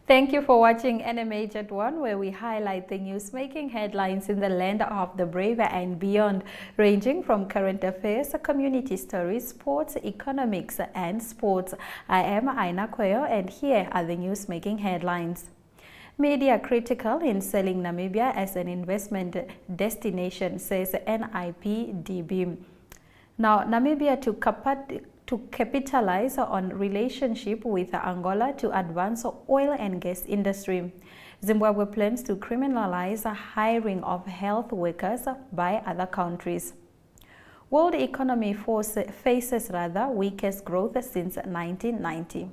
Thank you for watching NMH at 1, where we highlight the news-making headlines in the land of the brave and beyond, ranging from current affairs, community stories, sports, economics, and sports. I am Aina Kweyo, and here are the news-making headlines. Media critical in selling Namibia as an investment destination, says NIPDB. Now, Namibia to capitalize on relationship with Angola to advance oil and gas industry. Zimbabwe plans to criminalize hiring of health workers by other countries. World economy faces weakest growth since 1990.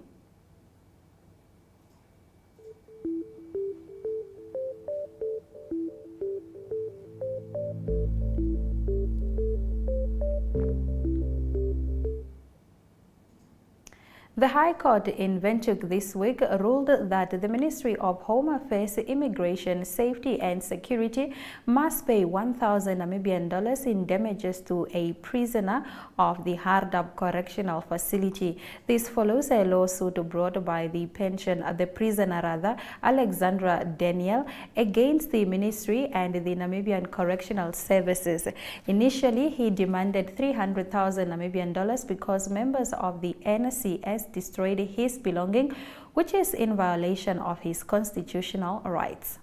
The High Court in Windhoek this week ruled that the Ministry of Home Affairs, Immigration, Safety and Security must pay 1,000 Namibian dollars in damages to a prisoner of the Hardap Correctional Facility. This follows a lawsuit brought by the prisoner Alexandra Daniel, against the ministry and the Namibian Correctional Services. Initially, he demanded 300,000 Namibian dollars because members of the NCS destroyed his belonging, which is in violation of his constitutional rights.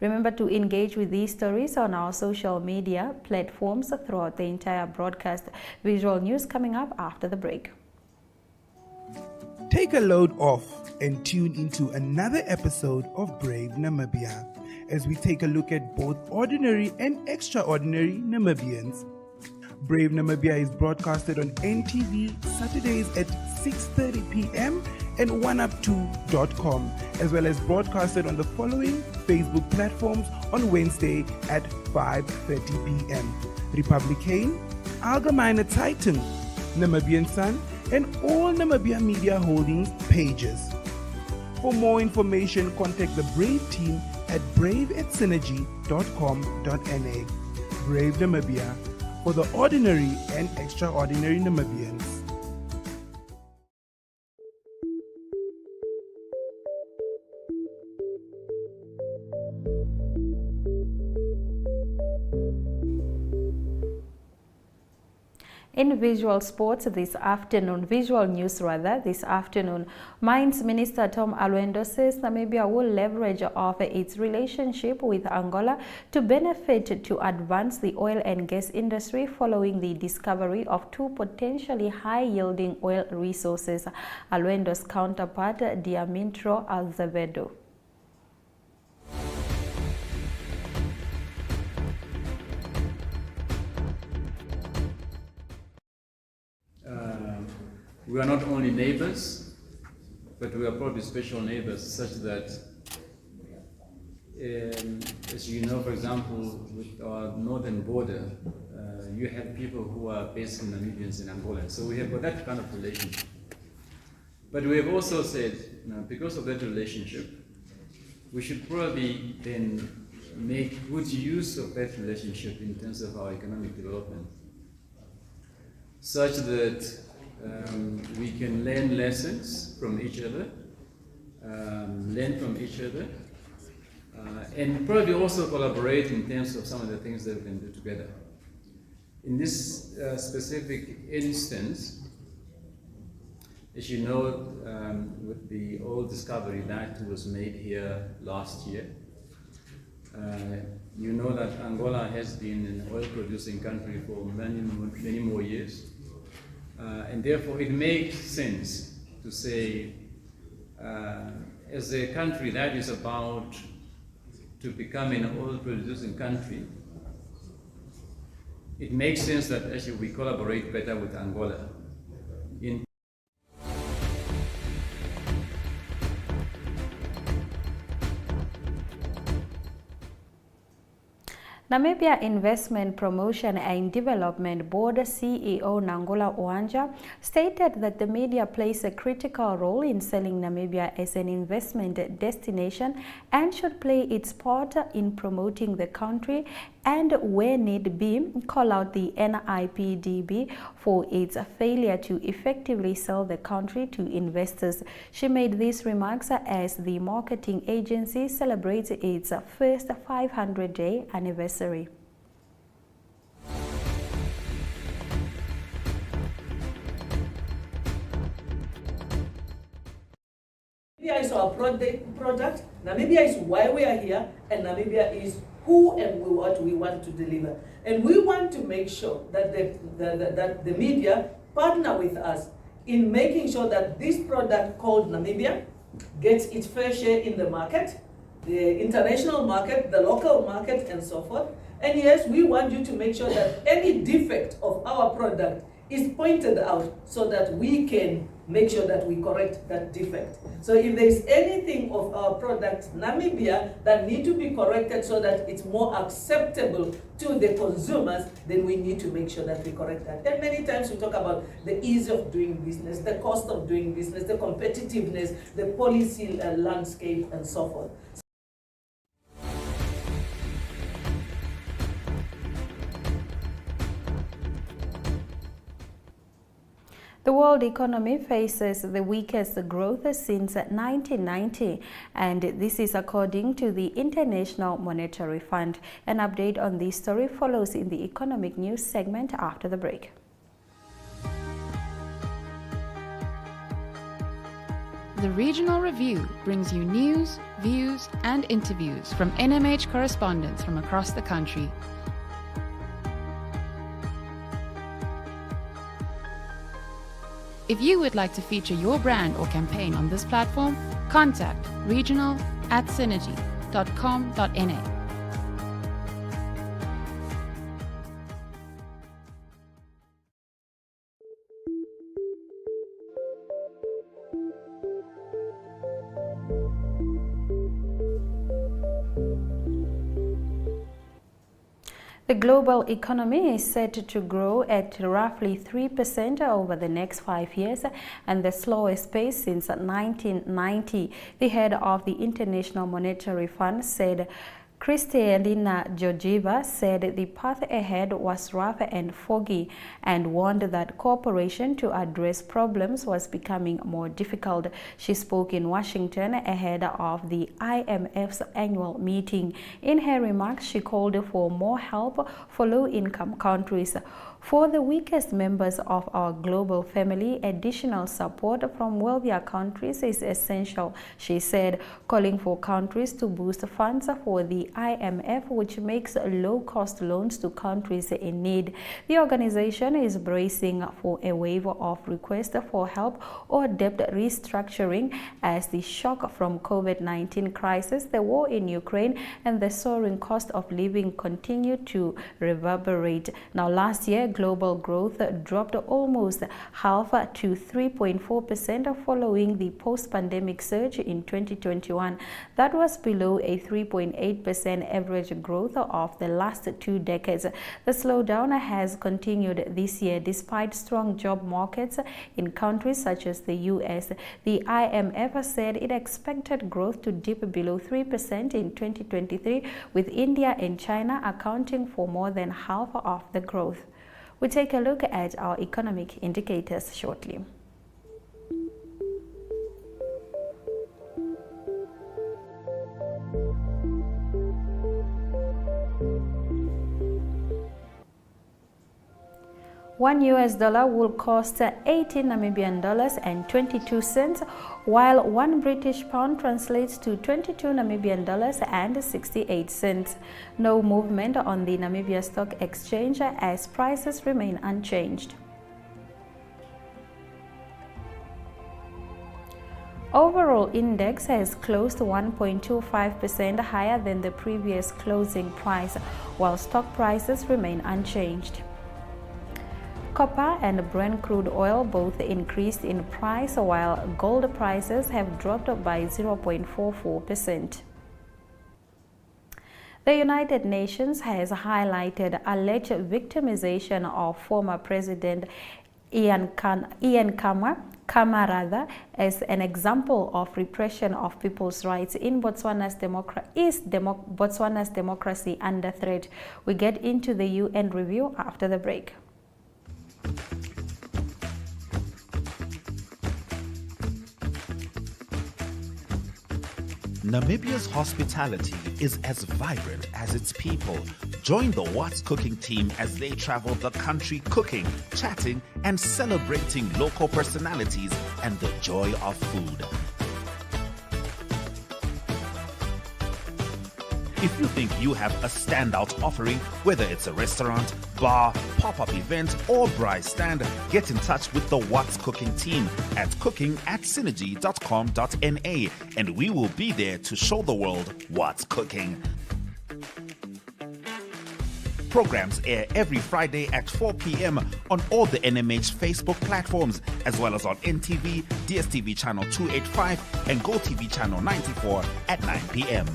Remember to engage with these stories on our social media platforms throughout the entire broadcast. Visual news coming up after the break. Take a load off and tune into another episode of Brave Namibia as we take a look at both ordinary and extraordinary Namibians. Brave Namibia is broadcasted on NTV Saturdays at 6:30 p.m. and oneup2.com, as well as broadcasted on the following Facebook platforms on Wednesday at 5:30 p.m. Republican, Algemeine Zeitung, Namibian Sun, and all Namibia Media Holdings pages. For more information, contact the Brave team at brave@synergy.com.na. Brave Namibia, for the ordinary and extraordinary Namibians. In visual news this afternoon, Mines Minister Tom Alwendo says Namibia will leverage off its relationship with Angola to benefit to advance the oil and gas industry following the discovery of two potentially high-yielding oil resources. Alwendo's counterpart, Diamintro Azevedo. We are not only neighbors, but we are probably special neighbors, such that, as you know, for example, with our northern border, you have people who are basically Namibians in Angola. So we have got that kind of relationship. But we have also said, because of that relationship, we should probably then make good use of that relationship in terms of our economic development, such that we can learn lessons from each other, and probably also collaborate in terms of some of the things that we can do together. In this specific instance, as you know, with the oil discovery that was made here last year, you know that Angola has been an oil-producing country for many more years. And therefore it makes sense to say, as a country that is about to become an oil-producing country, it makes sense that actually we collaborate better with Angola. Namibia Investment Promotion and Development Board CEO Nangula Oanja stated that the media plays a critical role in selling Namibia as an investment destination and should play its part in promoting the country and, where need be, call out the NIPDB for its failure to effectively sell the country to investors. She made these remarks as the marketing agency celebrates its first 500-day anniversary. Namibia is our product, Namibia is why we are here, and Namibia is who and what we want to deliver. And we want to make sure that the media partner with us in making sure that this product called Namibia gets its fair share in the market, the international market, the local market, and so forth. And yes, we want you to make sure that any defect of our product is pointed out so that we can make sure that we correct that defect. So if there is anything of our product, Namibia, that need to be corrected so that it's more acceptable to the consumers, then we need to make sure that we correct that. And many times we talk about the ease of doing business, the cost of doing business, the competitiveness, the policy landscape, and so forth. The world economy faces the weakest growth since 1990, and this is according to the International Monetary Fund. An update on this story follows in the economic news segment after the break. The Regional Review brings you news, views, and interviews from NMH correspondents from across the country. If you would like to feature your brand or campaign on this platform, contact regional@synergy.com.na. The global economy is set to grow at roughly 3% over the next 5 years, and the slowest pace since 1990. The head of the International Monetary Fund said Kristalina Georgieva said the path ahead was rough and foggy and warned that cooperation to address problems was becoming more difficult. She spoke in Washington ahead of the IMF's annual meeting. In her remarks, she called for more help for low-income countries. For the weakest members of our global family, additional support from wealthier countries is essential, she said, calling for countries to boost funds for the IMF, which makes low-cost loans to countries in need. The organization is bracing for a wave of requests for help or debt restructuring as the shock from COVID-19 crisis, the war in Ukraine, and the soaring cost of living continue to reverberate. Now, last year, global growth dropped almost half to 3.4% following the post-pandemic surge in 2021. That was below a 3.8% average growth of the last 2 decades. The slowdown has continued this year despite strong job markets in countries such as the US. The IMF said it expected growth to dip below 3% in 2023, with India and China accounting for more than half of the growth. We'll take a look at our economic indicators shortly. $1 will cost 18 Namibian dollars and 22 cents, while 1 British pound translates to 22 Namibian dollars and 68 cents. No movement on the Namibia Stock Exchange as prices remain unchanged. Overall index has closed 1.25% higher than the previous closing price, while stock prices remain unchanged. Copper and Brent crude oil both increased in price, while gold prices have dropped by 0.44%. The United Nations has highlighted alleged victimization of former President Ian Khama as an example of repression of people's rights in Botswana's democracy under threat. We get into the UN review after the break. Namibia's hospitality is as vibrant as its people. Join the What's Cooking team as they travel the country cooking, chatting, and celebrating local personalities and the joy of food. If you think you have a standout offering, whether it's a restaurant, bar, pop-up event, or braai stand, get in touch with the What's Cooking team at cooking@synergy.com.na, and we will be there to show the world what's cooking. Programs air every Friday at 4 p.m. on all the NMH Facebook platforms, as well as on NTV, DSTV channel 285, and GoTV channel 94 at 9 p.m.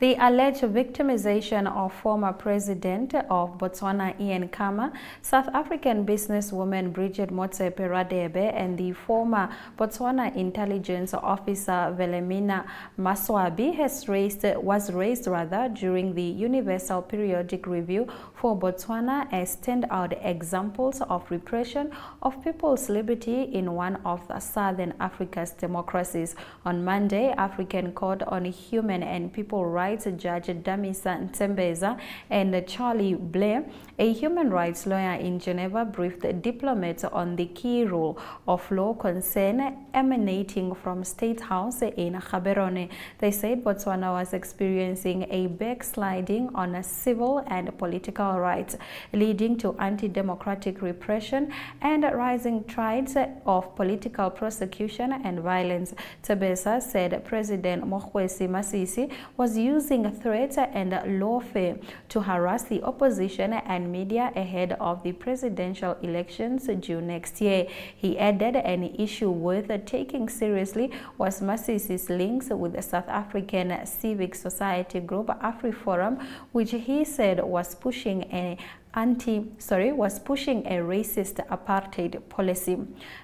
The alleged victimization of former President of Botswana Ian Khama, South African businesswoman Bridget Motsepe Radebe, and the former Botswana intelligence officer Velemina Maswabi was raised during the Universal Periodic Review for Botswana as standout examples of repression of people's liberty in one of Southern Africa's democracies. On Monday, African Court on Human and People Rights Judge Damisa Ntembeza and Charlie Blair, a human rights lawyer in Geneva, briefed diplomats on the key rule of law concern emanating from State House in Gaborone. They said Botswana was experiencing a backsliding on civil and political rights, leading to anti-democratic repression and rising tides of political prosecution and violence. Ntembeza said President Mokgweetsi Masisi was using threats and lawfare to harass the opposition and media ahead of the presidential elections due next year. He added an issue worth taking seriously was Masisi's links with the South African civic society group AfriForum, which he said was pushing a racist apartheid policy.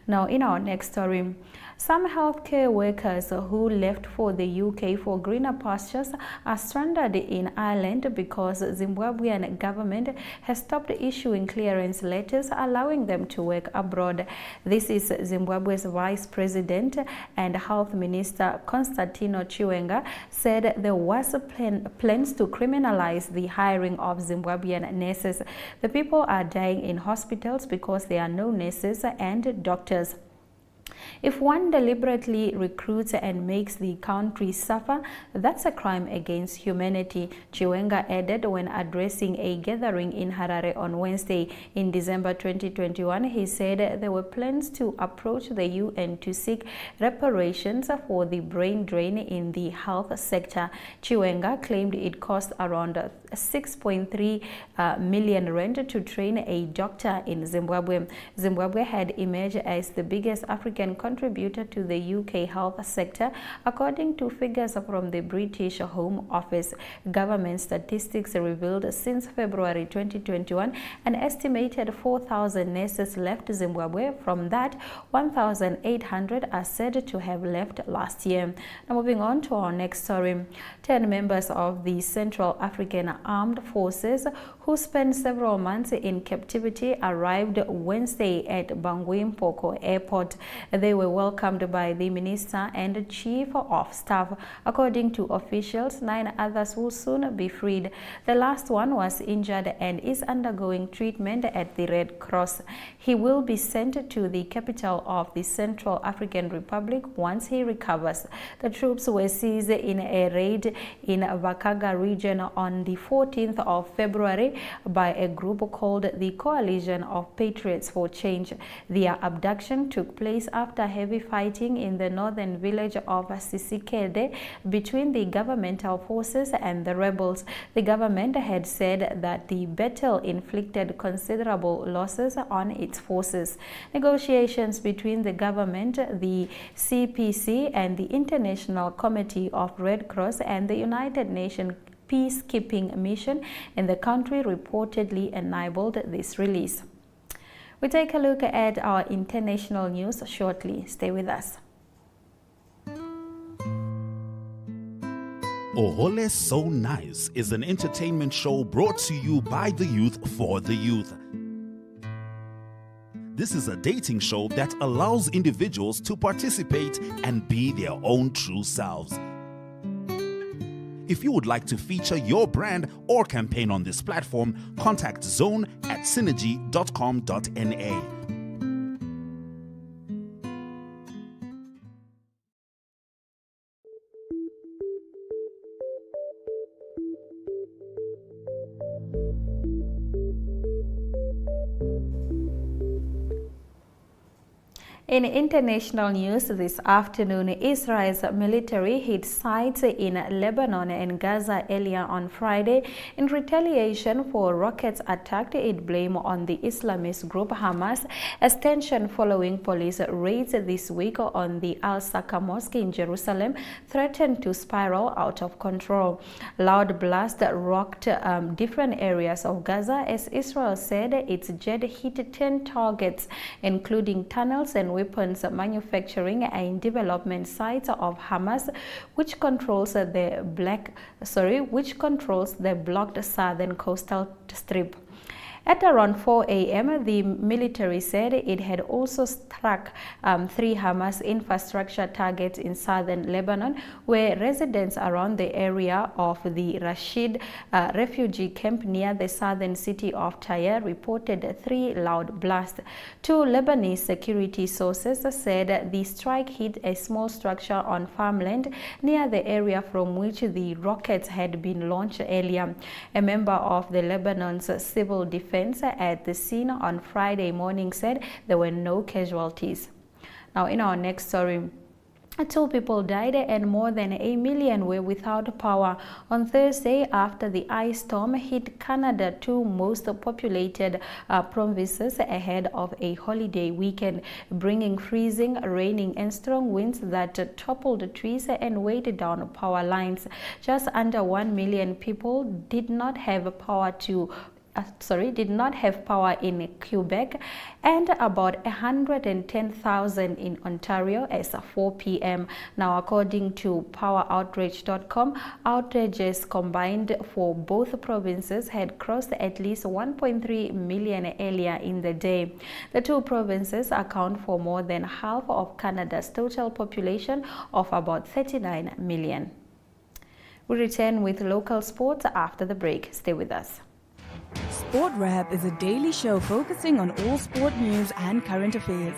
Now, in our next story, some healthcare workers who left for the UK for greener pastures are stranded in Ireland because Zimbabwean government has stopped issuing clearance letters allowing them to work abroad. This is Zimbabwe's Vice President and Health Minister Constantino Chiwenga said there was plans to criminalize the hiring of Zimbabwean nurses. The people are dying in hospitals because there are no nurses and doctors. If one deliberately recruits and makes the country suffer, that's a crime against humanity, Chiwenga added when addressing a gathering in Harare on Wednesday. In December 2021, he said there were plans to approach the UN to seek reparations for the brain drain in the health sector. Chiwenga claimed it cost around 6.3 million rand to train a doctor in Zimbabwe. Zimbabwe had emerged as the biggest African contributor to the UK health sector, according to figures from the British Home Office. Government statistics revealed since February 2021, an estimated 4,000 nurses left Zimbabwe. From that, 1,800 are said to have left last year. Now, moving on to our next story. 10 members of the Central African Armed Forces who spent several months in captivity arrived Wednesday at Bangui Mpoko Airport. They were welcomed by the Minister and Chief of Staff. According to officials, 9 others will soon be freed. The last one was injured and is undergoing treatment at the Red Cross. He will be sent to the capital of the Central African Republic once he recovers. The troops were seized in a raid in Vakaga region on the 14th of February by a group called the Coalition of Patriots for Change. Their abduction took place after heavy fighting in the northern village of Sisikede between the governmental forces and the rebels. The government had said that the battle inflicted considerable losses on its forces. Negotiations between the government, the CPC, and the International Committee of Red Cross and the United Nations peacekeeping mission in the country reportedly enabled this release. We take a look at our international news shortly. Stay with us. Ohole So Nice is an entertainment show brought to you by the youth for the youth. This is a dating show that allows individuals to participate and be their own true selves. If you would like to feature your brand or campaign on this platform, contact zone@synergy.com.na. In international news this afternoon, Israel's military hit sites in Lebanon and Gaza earlier on Friday in retaliation for rockets attacked it blamed on the Islamist group Hamas as tension following police raids this week on the Al-Aqsa Mosque in Jerusalem threatened to spiral out of control. Loud blasts rocked different areas of Gaza as Israel said its jet hit 10 targets, including tunnels and weapons manufacturing and development sites of Hamas, which controls the blocked southern coastal strip. At around 4 a.m., the military said it had also struck 3 Hamas infrastructure targets in southern Lebanon, where residents around the area of the Rashid refugee camp near the southern city of Tyre reported 3 loud blasts. 2 Lebanese security sources said the strike hit a small structure on farmland near the area from which the rockets had been launched earlier. A member of the Lebanon's civil defense at the scene on Friday morning said there were no casualties. Now, in our next story, 2 people died and more than 1 million were without power on Thursday after the ice storm hit Canada's 2 most populated provinces ahead of a holiday weekend, bringing freezing, raining and strong winds that toppled trees and weighed down power lines. Just under 1 million people did not have power in Quebec and about 110,000 in Ontario as of 4 p.m. Now, according to poweroutrage.com, outages combined for both provinces had crossed at least 1.3 million earlier in the day. The 2 provinces account for more than half of Canada's total population of about 39 million. We return with local sports after the break. Stay with us. Sportwrap is a daily show focusing on all sport news and current affairs.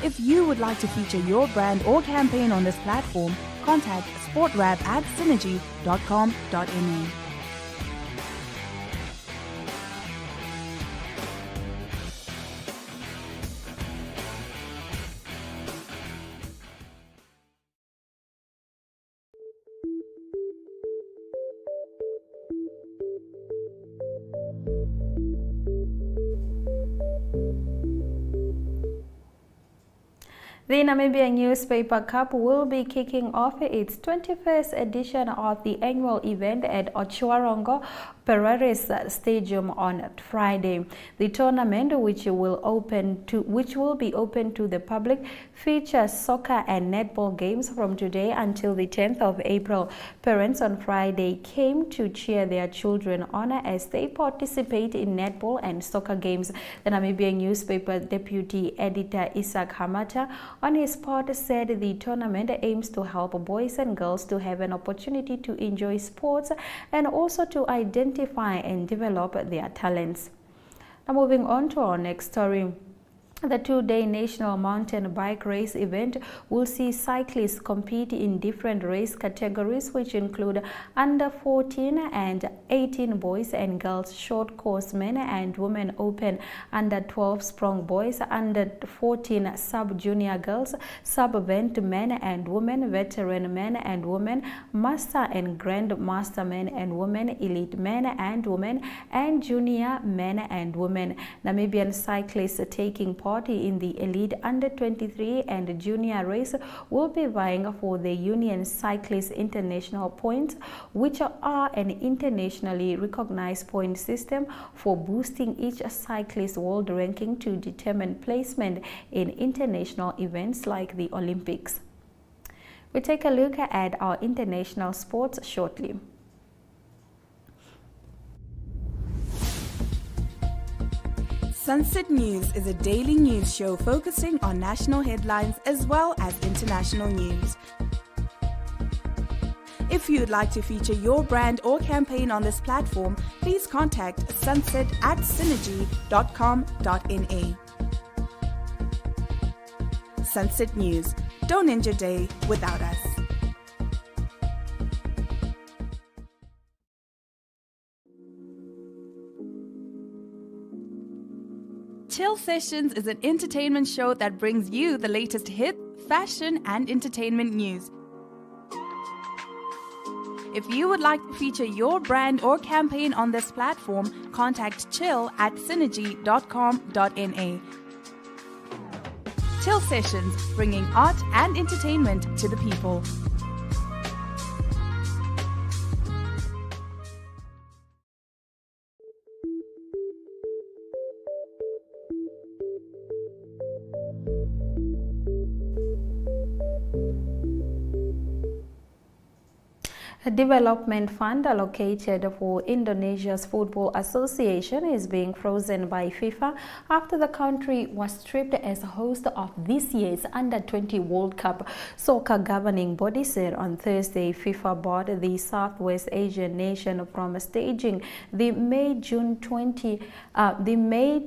If you would like to feature your brand or campaign on this platform, contact sportwrap@synergy.com.na. The Namibian Newspaper Cup will be kicking off its 21st edition of the annual event at Otjiwarongo Pereira's Stadium on Friday. The tournament, which will be open to the public, features soccer and netball games from today until the 10th of April. Parents on Friday came to cheer their children on as they participate in netball and soccer games. The Namibian Newspaper Deputy Editor Isaac Hamata on his part said the tournament aims to help boys and girls to have an opportunity to enjoy sports and also to identify and develop their talents. Now, moving on to our next story. The two-day national mountain bike race event will see cyclists compete in different race categories, which include under 14 and 18 boys and girls, short course men and women open, under 12 sprung boys, under 14 sub-junior girls, sub-event men and women, veteran men and women, master and grand master men and women, elite men and women, and junior men and women. Namibian cyclists taking part in the elite under 23 and junior race will be vying for the Union Cyclist International points, which are an internationally recognized point system for boosting each cyclist world ranking to determine placement in international events like the Olympics. We take a look at our international sports shortly. Sunset News is a daily news show focusing on national headlines as well as international news. If you'd like to feature your brand or campaign on this platform, please contact sunset@synergy.com.na. Sunset News. Don't end your day without us. Chill Sessions is an entertainment show that brings you the latest hit, fashion, and entertainment news. If you would like to feature your brand or campaign on this platform, contact chill@synergy.com.na. Chill Sessions, bringing art and entertainment to the people. A development fund allocated for Indonesia's Football Association is being frozen by FIFA after the country was stripped as host of this year's Under-20 World Cup. Soccer governing body said on Thursday FIFA barred the Southwest Asian nation from staging the May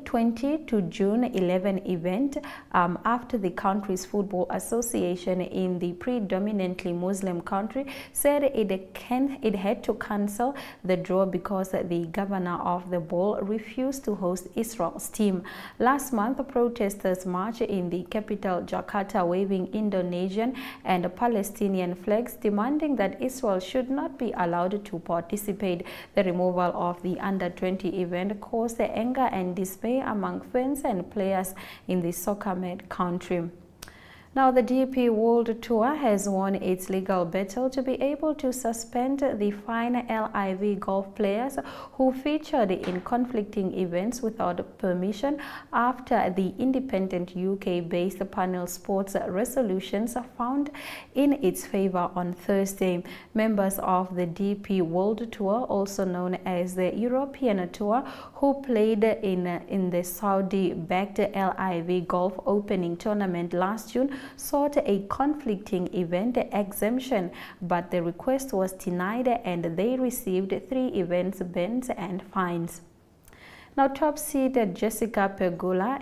20 to June 11 event after the country's Football Association in the predominantly Muslim country said it had to cancel the draw because the governor of the ball refused to host Israel's team. Last month, protesters marched in the capital Jakarta waving Indonesian and Palestinian flags, demanding that Israel should not be allowed to participate. The removal of the Under-20 event caused anger and dismay among fans and players in the soccer-mad country. Now, the DP World Tour has won its legal battle to be able to suspend the fine LIV golf players who featured in conflicting events without permission after the independent UK-based panel Sports Resolutions found in its favor on Thursday. Members of the DP World Tour, also known as the European Tour, who played in the Saudi-backed LIV Golf Opening Tournament last June, sought a conflicting event exemption, but the request was denied and they received 3 events bans and fines. Now, top-seeded Jessica Pegula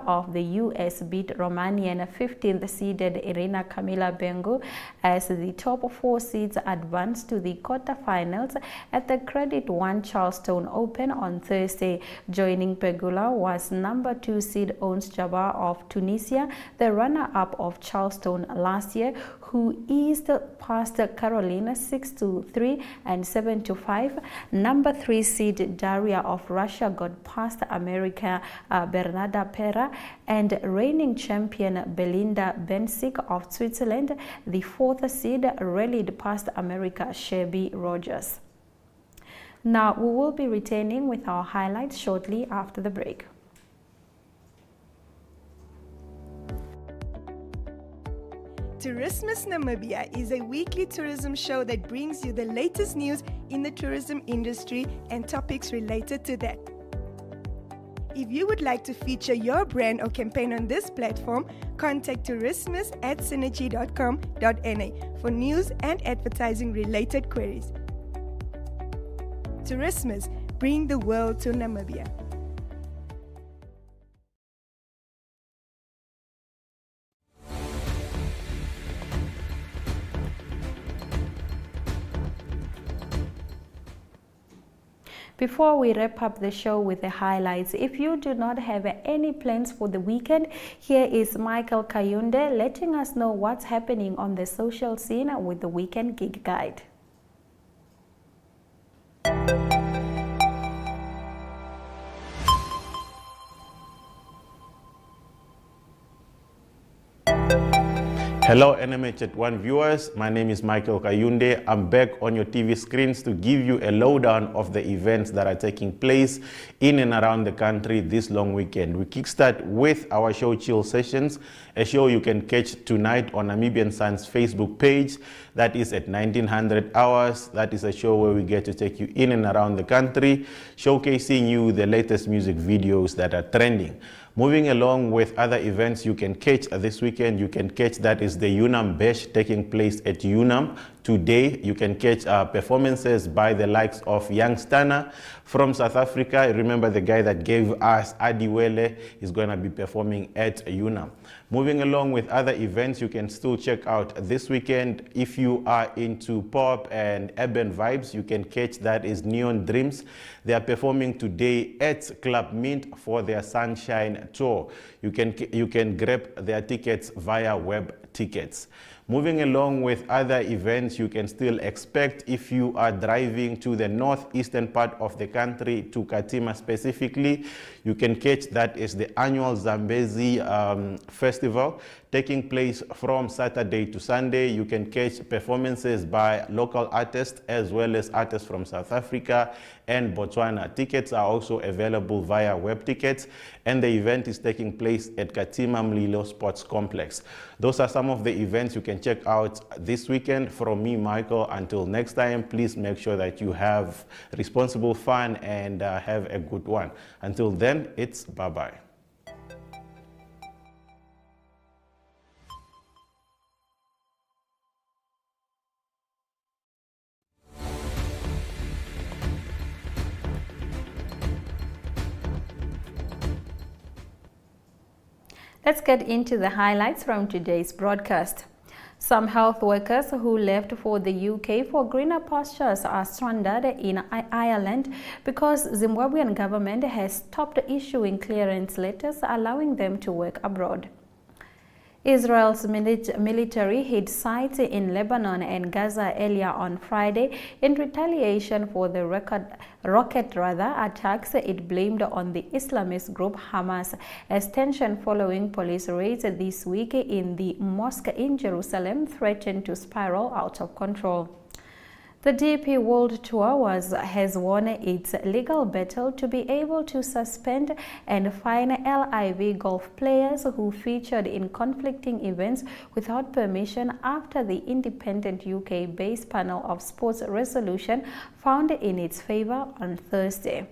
of the US beat Romanian 15th-seeded Irina Camila Bengu as the top 4 seeds advanced to the quarterfinals at the Credit One Charleston Open on Thursday. Joining Pegula was number 2 seed Ons Jabbar of Tunisia, the runner-up of Charleston last year, who eased past Carolina 6-3 and 7-5. Number 3 seed Daria of Russia got past America Bernarda Pera, and reigning champion Belinda Bencic of Switzerland, the 4th seed, rallied past America Shelby Rogers. Now, we will be returning with our highlights shortly after the break. Tourismus Namibia is a weekly tourism show that brings you the latest news in the tourism industry and topics related to that. If you would like to feature your brand or campaign on this platform, contact tourismus@synergy.com.na for news and advertising related queries. Tourismus, bring the world to Namibia. Before we wrap up the show with the highlights, if you do not have any plans for the weekend, here is Michael Kayunde letting us know what's happening on the social scene with the Weekend Gig Guide. Hello NMH at 1 viewers, my name is Michael Kayunde. I'm back on your TV screens to give you a lowdown of the events that are taking place in and around the country this long weekend. We kickstart with our show Chill Sessions, a show you can catch tonight on Namibian Sun's Facebook page. That is at 1900 hours. That is a show where we get to take you in and around the country, showcasing you the latest music videos that are trending. Moving along with other events you can catch this weekend, you can catch that is the Unam Bash taking place at Unam. Today, you can catch performances by the likes of Young Stana from South Africa. Remember the guy that gave us Adiwele is going to be performing at Unam. Moving along with other events you can still check out this weekend. If you are into pop and urban vibes, you can catch that is Neon Dreams. They are performing today at Club Mint for their Sunshine Tour. You can grab their tickets via web tickets. Moving along with other events you can still expect if you are driving to the northeastern part of the country, to Katima specifically, you can catch that is the annual Zambezi Festival taking place from Saturday to Sunday. You can catch performances by local artists as well as artists from South Africa and Botswana. Tickets are also available via web tickets, and the event is taking place at Katima Mlilo Sports Complex. Those are some of the events you can check out this weekend. From me, Michael, until next time, please make sure that you have responsible fun and have a good one. Until then, it's bye-bye. Let's get into the highlights from today's broadcast. Some health workers who left for the UK for greener pastures are stranded in Ireland because Zimbabwean government has stopped issuing clearance letters allowing them to work abroad. Israel's military hit sites in Lebanon and Gaza earlier on Friday in retaliation for the rocket attacks it blamed on the Islamist group Hamas, as tension following police raids this week in the mosque in Jerusalem threatened to spiral out of control. The DP World Tour has won its legal battle to be able to suspend and fine LIV golf players who featured in conflicting events without permission after the independent UK-based panel of sports resolution found in its favor on Thursday.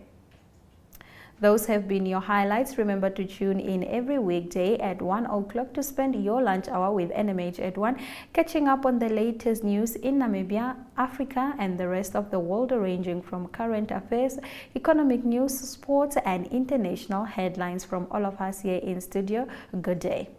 Those have been your highlights. Remember to tune in every weekday at 1 o'clock to spend your lunch hour with NMH at 1, catching up on the latest news in Namibia, Africa, and the rest of the world, ranging from current affairs, economic news, sports, and international headlines. From all of us here in studio, good day.